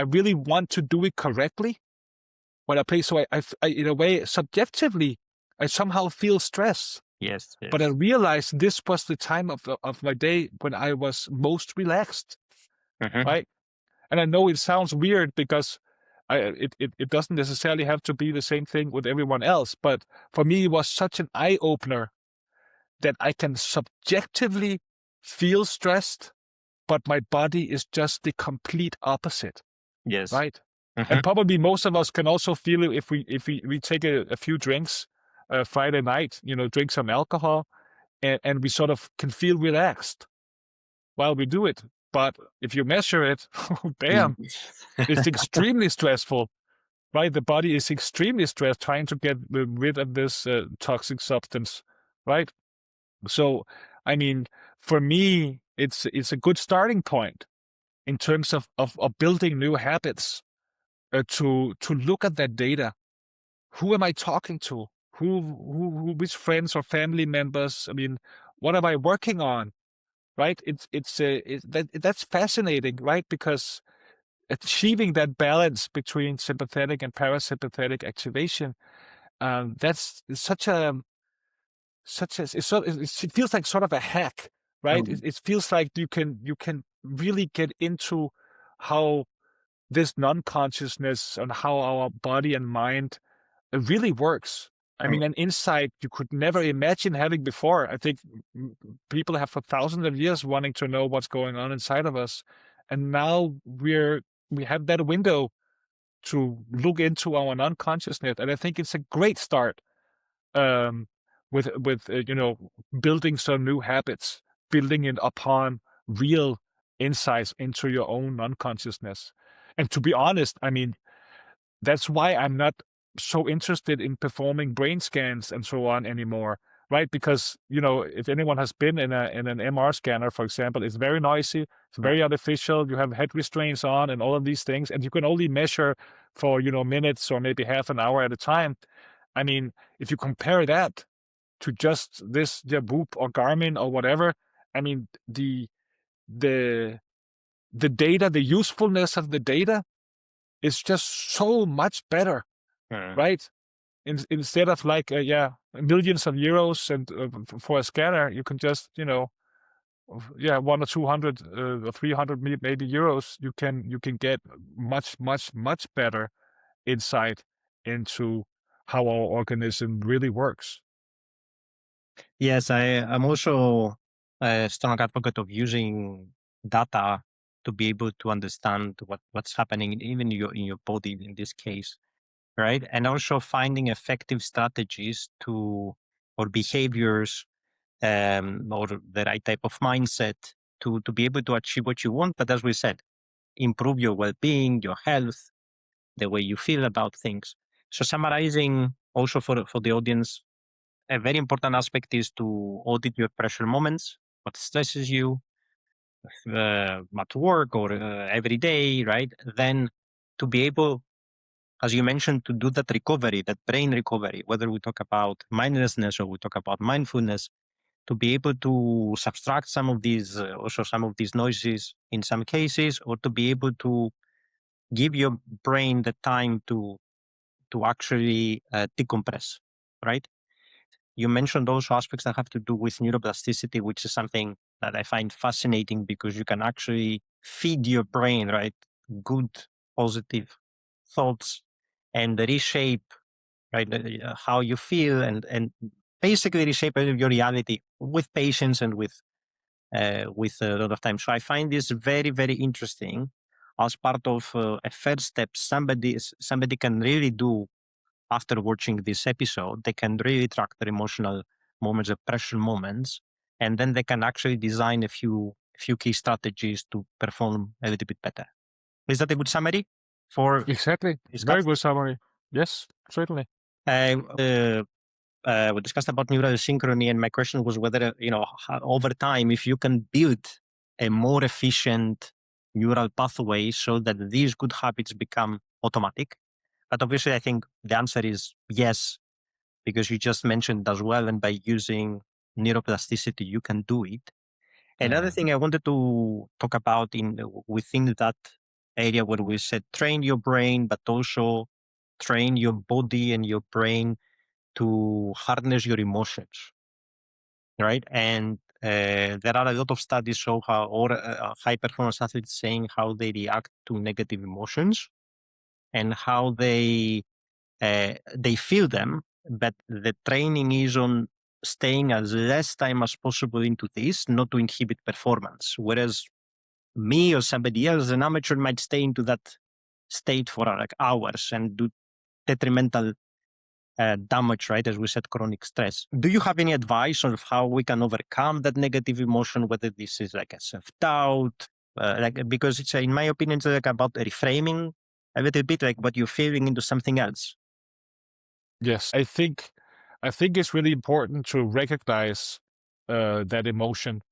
really want to do it correctly when I play. So I in a way subjectively I somehow feel stress. Yes. But I realized this was the time of my day when I was most relaxed, right? And I know it sounds weird because it doesn't necessarily have to be the same thing with everyone else. But for me, it was such an eye opener that I can subjectively feel stressed, but my body is just the complete opposite. Yes. Right. And probably most of us can also feel it if we take a few drinks Friday night, drink some alcohol, and we sort of can feel relaxed while we do it. But if you measure it, bam, it's extremely stressful, right? The body is extremely stressed trying to get rid of this toxic substance, right? So, I mean, for me, it's a good starting point in terms of building new habits, to look at that data. Who am I talking to? Which friends or family members? I mean, what am I working on? Right? That's fascinating, right? Because achieving that balance between sympathetic and parasympathetic activation, that's it feels like sort of a hack, right? It feels like you can really get into how this non-consciousness and how our body and mind really works. I mean, an insight you could never imagine having before. I think people have for thousands of years wanting to know what's going on inside of us, and now we have that window to look into our non-consciousness, and I think it's a great start, um, with building some new habits, building it upon real insights into your own non-consciousness. And to be honest, I mean, that's why I'm not so interested in performing brain scans and so on anymore, right? Because if anyone has been in an MR scanner, for example, it's very noisy, it's very artificial. You have head restraints on and all of these things, and you can only measure for minutes or maybe half an hour at a time. I mean, if you compare that to just this Whoop or Garmin or whatever, I mean the data, the usefulness of the data is just so much better, right? Instead of like millions of euros and for a scanner, you can just 100 or 200 or 300 maybe euros. You can get much better insight into how our organism really works. Yes, I'm also a strong advocate of using data to be able to understand what's happening even in your body in this case, right? And also finding effective strategies or behaviors, or the right type of mindset to be able to achieve what you want. But as we said, improve your well-being, your health, the way you feel about things. So summarizing also for the audience, a very important aspect is to audit your pressure moments, what stresses you at work or every day, right? Then to be able, as you mentioned, to do that recovery, that brain recovery, whether we talk about mindlessness or we talk about mindfulness, to be able to subtract some of these, also some of these noises in some cases, or to be able to give your brain the time to actually decompress, right? You mentioned also aspects that have to do with neuroplasticity, which is something that I find fascinating because you can actually feed your brain, right, good, positive thoughts and reshape, right, how you feel and basically reshape your reality with patience and with a lot of time. So I find this very, very interesting. as part of a first step, somebody can really do after watching this episode. They can really track their emotional moments, the pressure moments, and then they can actually design a few key strategies to perform a little bit better. Is that a good summary for Exactly. Very discuss? good summary. Yes, certainly. We discussed about neural synchrony, and my question was whether over time, if you can build a more efficient neural pathway so that these good habits become automatic. But obviously, I think the answer is yes, because you just mentioned as well, and by using neuroplasticity, you can do it. Another thing I wanted to talk about within that area where we said train your brain, but also train your body and your brain to harness your emotions, right? And there are a lot of studies show how, or high performance athletes saying how they react to negative emotions and how they feel them, but the training is on staying as less time as possible into this, not to inhibit performance. Whereas me or somebody else, an amateur, might stay into that state for like hours and do detrimental damage, right? As we said, chronic stress. Do you have any advice on how we can overcome that negative emotion, whether this is like a self-doubt, because it's, in my opinion, it's like about reframing a little bit, like what you're feeling into something else. Yes, I think it's really important to recognize that emotion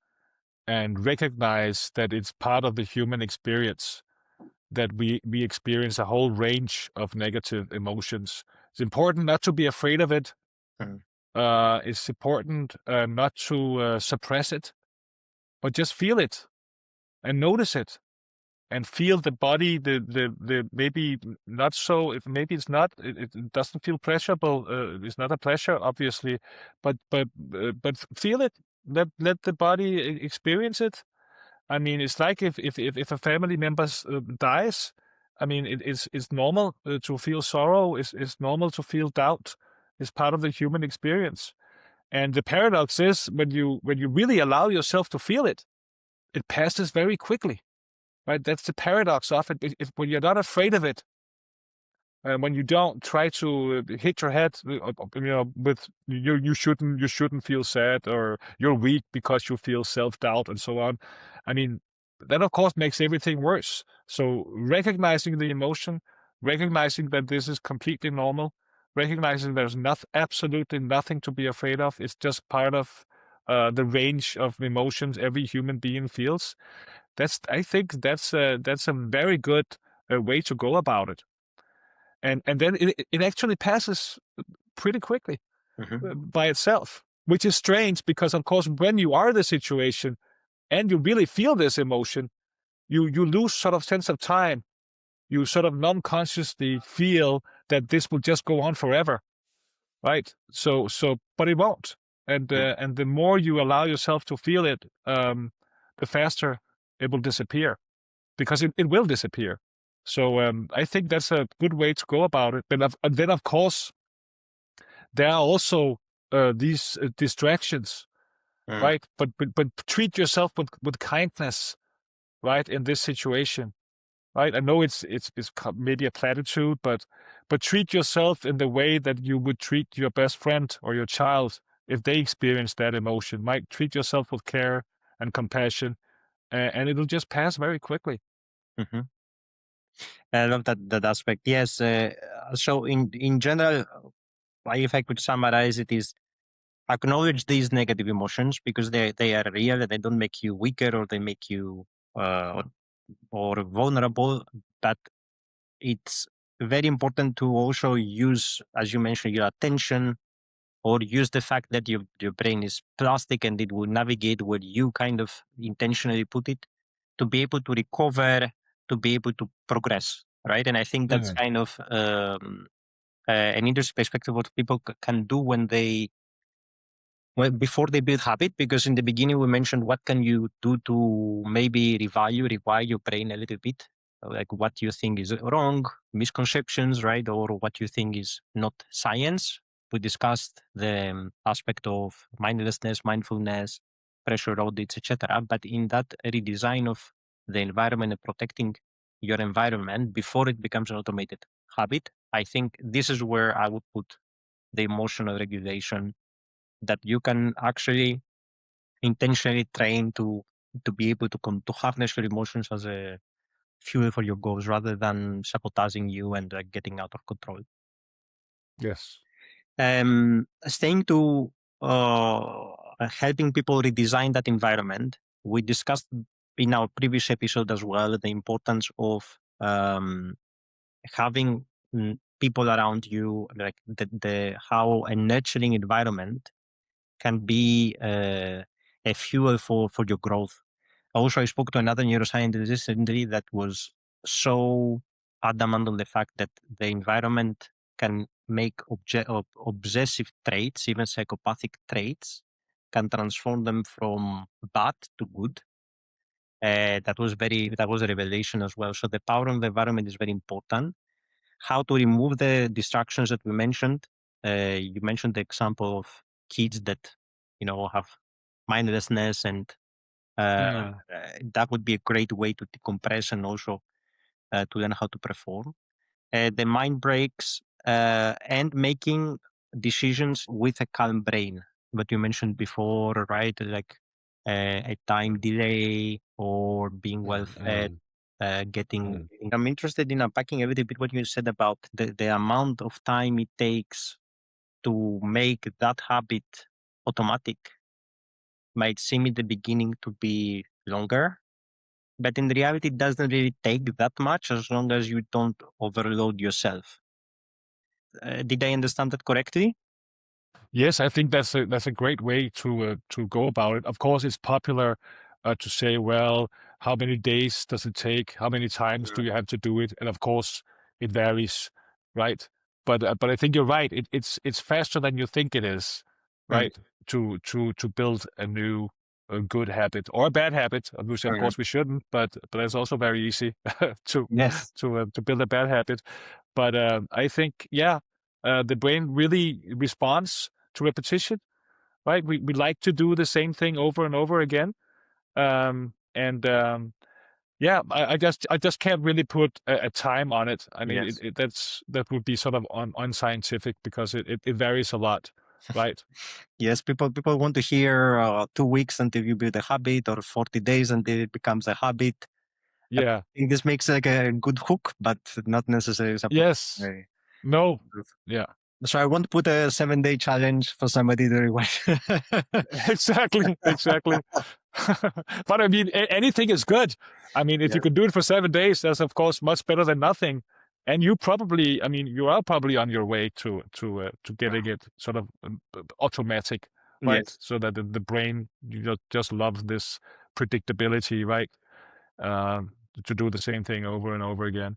and recognize that it's part of the human experience, that we experience a whole range of negative emotions. It's important not to be afraid of it. Mm. It's important not to suppress it, but just feel it and notice it and feel the body, the maybe not so, if maybe it's not, it doesn't feel pleasurable. It's not a pleasure, obviously, but feel it. Let the body experience it. I mean, it's like if a family member dies. I mean, it's normal to feel sorrow. It's normal to feel doubt. It's part of the human experience. And the paradox is when you really allow yourself to feel it, it passes very quickly. Right? That's the paradox of it. When you're not afraid of it, when you don't try to hit your head, with you shouldn't feel sad, or you're weak because you feel self-doubt and so on. I mean, that of course makes everything worse. So recognizing the emotion, recognizing that this is completely normal, recognizing there's absolutely nothing to be afraid of. It's just part of the range of emotions every human being feels. I think that's a very good way to go about it. And then it actually passes pretty quickly by itself, which is strange because, of course, when you are in the situation and you really feel this emotion, you lose sort of sense of time. You sort of non-consciously feel that this will just go on forever, right? But it won't. And the more you allow yourself to feel it, the faster it will disappear, because it will disappear. So I think that's a good way to go about it. And then, of course, there are also these distractions, right? But treat yourself with kindness, right? In this situation, right? I know it's maybe a platitude, but treat yourself in the way that you would treat your best friend or your child if they experience that emotion. Right? Treat yourself with care and compassion, and it'll just pass very quickly. Mm-hmm. I love that aspect. Yes. So in general, if I could summarize it, is acknowledge these negative emotions because they are real and they don't make you weaker or they make you or vulnerable. But it's very important to also use, as you mentioned, your attention, or use the fact that your brain is plastic and it will navigate where you kind of intentionally put it to be able to recover, to be able to progress, right? And I think that's kind of an interesting perspective what people can do before they build habit, because in the beginning we mentioned what can you do to maybe rewire your brain a little bit, like what you think is wrong, misconceptions, right? Or what you think is not science. We discussed the aspect of mindlessness, mindfulness, pressure audits, etc. But in that redesign of the environment and protecting your environment before it becomes an automated habit. I think this is where I would put the emotional regulation, that you can actually intentionally train to be able to harness your emotions as a fuel for your goals rather than sabotaging you and getting out of control. Yes. Staying to helping people redesign that environment, we discussed in our previous episode as well the importance of having people around you, like the how a nurturing environment can be a fuel for your growth. Also, I spoke to another neuroscientist recently that was so adamant on the fact that the environment can make obsessive traits, even psychopathic traits, can transform them from bad to good. That was a revelation as well. So the power of the environment is very important. How to remove the distractions that we mentioned. You mentioned the example of kids that have mindlessness, and Mm. that would be a great way to decompress and also to learn how to perform. The mind breaks and making decisions with a calm brain. What you mentioned before, right? Like a time delay or being well fed. Mm. Getting. Mm. I'm interested in unpacking a little bit what you said about the amount of time it takes to make that habit automatic. Might seem in the beginning to be longer, but in reality, it doesn't really take that much as long as you don't overload yourself. Did I understand that correctly? Yes, I think that's a great way to go about it. Of course, it's popular to say, well, how many days does it take? How many times do you have to do it? And of course, it varies, right? But I think you're right. It's faster than you think it is, Mm, right? To build a new good habit or a bad habit. Which of mm. course we shouldn't, but it's also very easy to Yes. to build a bad habit. But I think yeah, the brain really responds to repetition, right? We like to do the same thing over and over again. And yeah, I just can't really put a time on it. I mean, Yes. that would be sort of unscientific because it varies a lot, right? Yes. People want to hear 2 weeks until you build a habit, or 40 days until it becomes a habit. I Yeah. think this makes like a good hook, but not necessarily support. Yes. No. Yeah. So I won't put a 7-day challenge for somebody to rewind. Exactly. Exactly. But I mean, anything is good. I mean, if you Yes. could do it for 7 days, that's of course much better than nothing. And you probably, I mean, you are probably on your way to getting it sort of automatic, right? Yes. So that the brain just loves this predictability, right? Um, to do the same thing over and over again,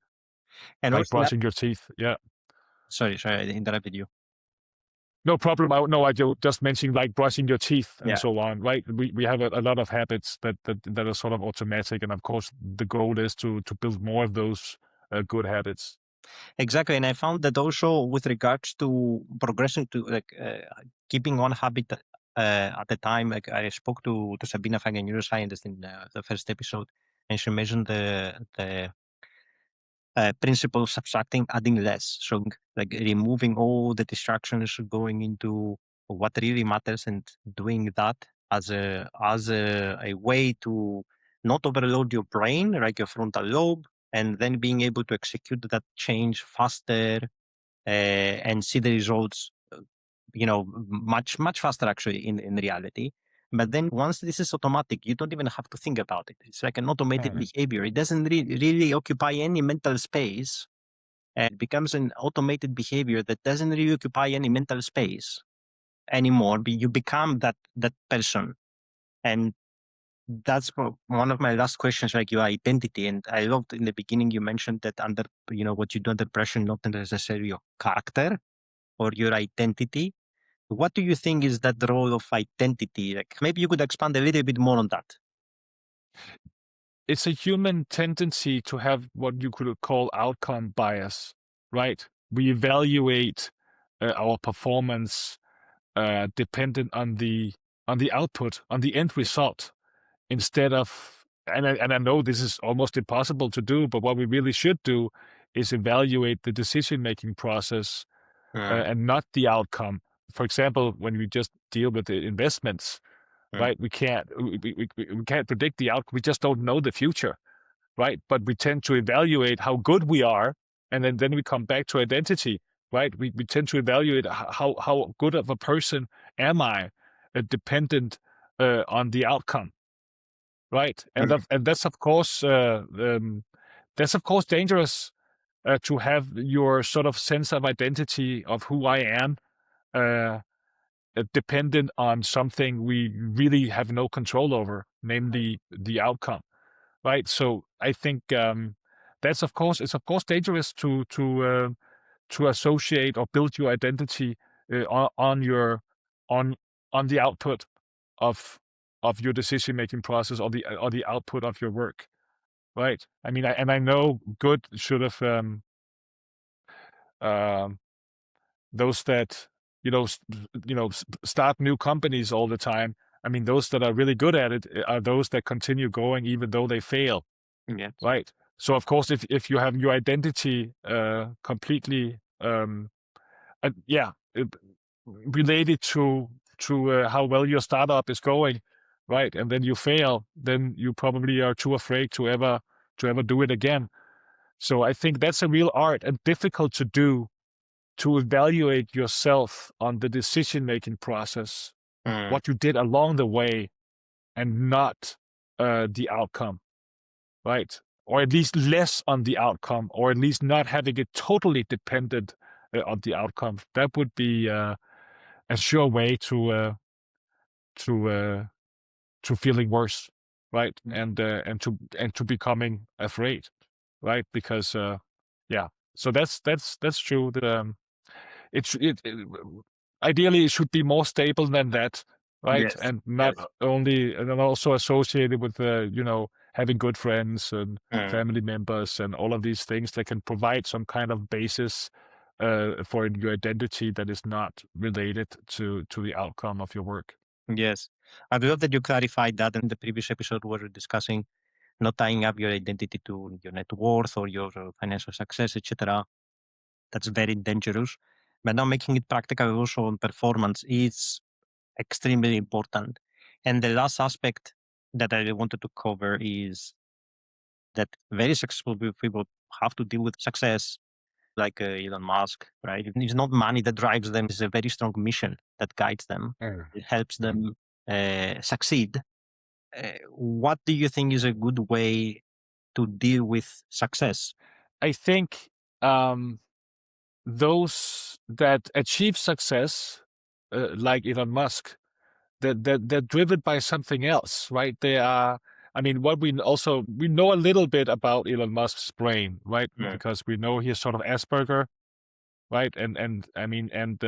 And like also, brushing your teeth. Yeah. sorry, I interrupted you. No problem. No, I just mentioned like brushing your teeth and Yeah. so on, right? We have a lot of habits that are sort of automatic, and of course, the goal is to build more of those good habits. Exactly, and I found that also with regards to progressing to keeping one habit at a time. Like I spoke to Sabina Fang, a neuroscientist, in the first episode, and she mentioned the principle of subtracting, adding less. So like removing all the distractions, going into what really matters, and doing that as a way to not overload your brain, like your frontal lobe, and then being able to execute that change faster and see the results, much faster actually in reality. But then once this is automatic, you don't even have to think about it. It's like an automated Mm. behavior. It doesn't really occupy any mental space. And it becomes an automated behavior that doesn't really occupy any mental space anymore. You become that person. And that's one of my last questions, like your identity. And I loved in the beginning you mentioned that under what you do under pressure, not necessarily your character or your identity. What do you think is that role of identity? Like maybe you could expand a little bit more on that. It's a human tendency to have what you could call outcome bias, right? We evaluate our performance dependent on the output, on the end result, instead of and I know this is almost impossible to do, but what we really should do is evaluate the decision-making process Mm, and not the outcome. For example, when we just deal with the investments, mm, right? We can't predict the outcome. We just don't know the future, right? But we tend to evaluate how good we are, and then we come back to identity, right? We tend to evaluate how good of a person am I, dependent on the outcome, right? mm. And that's of course dangerous, to have your sort of sense of identity of who I am uh, dependent on something we really have no control over, namely the outcome, right? So I think that's of course it's of course dangerous to associate or build your identity on your on the output of your decision making process or the output of your work, right? I mean, I know good should have um, those that start new companies all the time. I mean, those that are really good at it are those that continue going even though they fail, Yes. right? So of course, if you have your identity completely yeah, related to how well your startup is going, right? And then you fail, then you probably are too afraid to ever do it again. So I think that's a real art and difficult to do, to evaluate yourself on the decision-making process, Mm, what you did along the way, and not the outcome, right? Or at least less on the outcome, or at least not having it totally dependent on the outcome. That would be a sure way to uh, to feeling worse, right? And to becoming afraid, right? Because yeah, so that's true. That ideally it should be more stable than that, right? yes. And not Yes. only and then also associated with having good friends and Mm. family members and all of these things that can provide some kind of basis for your identity that is not related to the outcome of your work. Yes. I love that you clarified that in the previous episode we were discussing not tying up your identity to your net worth or your financial success, etc. That's very dangerous. But now making it practical also on performance is extremely important. And the last aspect that I wanted to cover is that very successful people have to deal with success, like Elon Musk, right? It's not money that drives them; it's a very strong mission that guides them. Mm. It helps them succeed. What do you think is a good way to deal with success? I think um, those that achieve success, like Elon Musk, they're driven by something else, right? They are. I mean, what we know a little bit about Elon Musk's brain, right? Mm, Because we know he has sort of Asperger, right? And I mean, and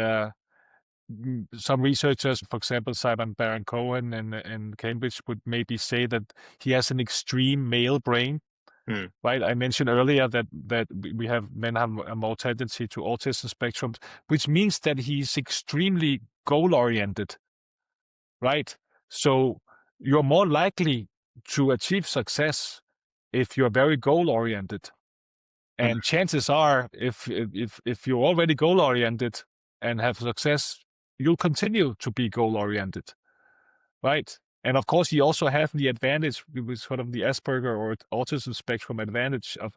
some researchers, for example, Simon Baron Cohen and Cambridge, would maybe say that he has an extreme male brain, mm, right? I mentioned earlier that we have men have a more tendency to autism spectrum, which means that he's extremely goal oriented, right? So you're more likely to achieve success if you're very goal oriented. mm, And chances are, if you're already goal oriented and have success, you'll continue to be goal oriented, right? And of course, you also have the advantage with sort of the Asperger or autism spectrum advantage of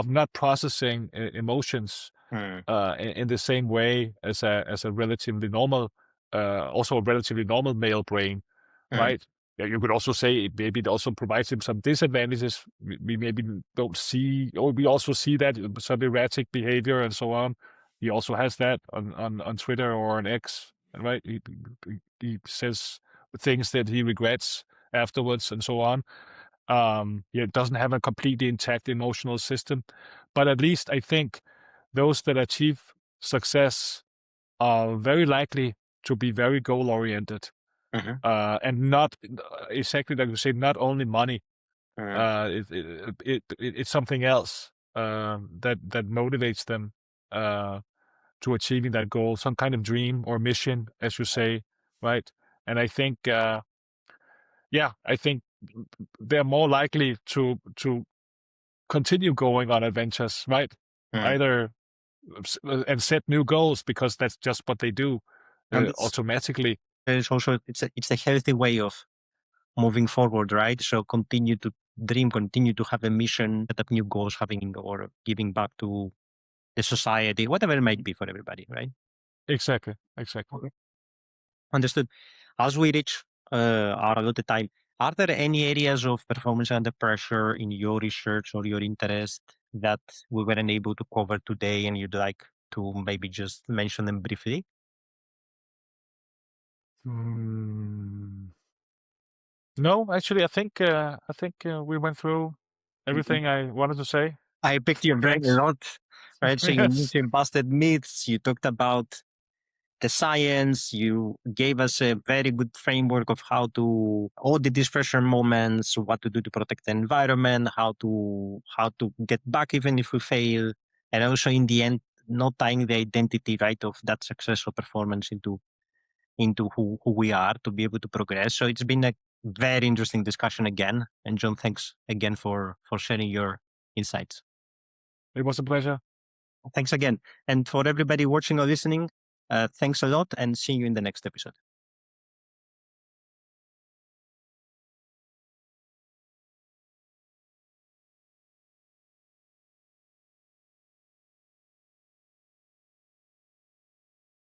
not processing emotions mm, in the same way as a relatively normal, also a relatively normal male brain, mm, right? Yeah, you could also say maybe it also provides him some disadvantages. We maybe don't see, or we also see that some erratic behavior and so on. He also has that on Twitter or on X, right? He says things that he regrets afterwards and so on. He doesn't have a completely intact emotional system, but at least I think those that achieve success are very likely to be very goal oriented, mhm, and not exactly like you say, not only money. mm, It's something else that motivates them to achieving that goal, some kind of dream or mission, as you say, right? And I think, yeah, I think they're more likely to continue going on adventures, right? Either and set new goals, because that's just what they do And automatically. it's also it's a healthy way of moving forward, right? So continue to dream, continue to have a mission, set up new goals, having or giving back to the society, whatever it might be for everybody, right? Exactly. Okay. Understood. As we reach our allotted time, are there any areas of performance under pressure in your research or your interest that we weren't able to cover today and you'd like to maybe just mention them briefly? No, actually, I think we went through everything I wanted to say. I picked your brain a Thanks. lot, right? So you Yes. mentioned busted myths, you talked about the science, you gave us a very good framework of how to audit these pressure moments, what to do to protect the environment, how to get back even if we fail, and also in the end, not tying the identity, right, of that successful performance into who we are to be able to progress. So it's been a very interesting discussion again. And John, thanks again for sharing your insights. It was a pleasure. Thanks again. And for everybody watching or listening, thanks a lot and see you in the next episode.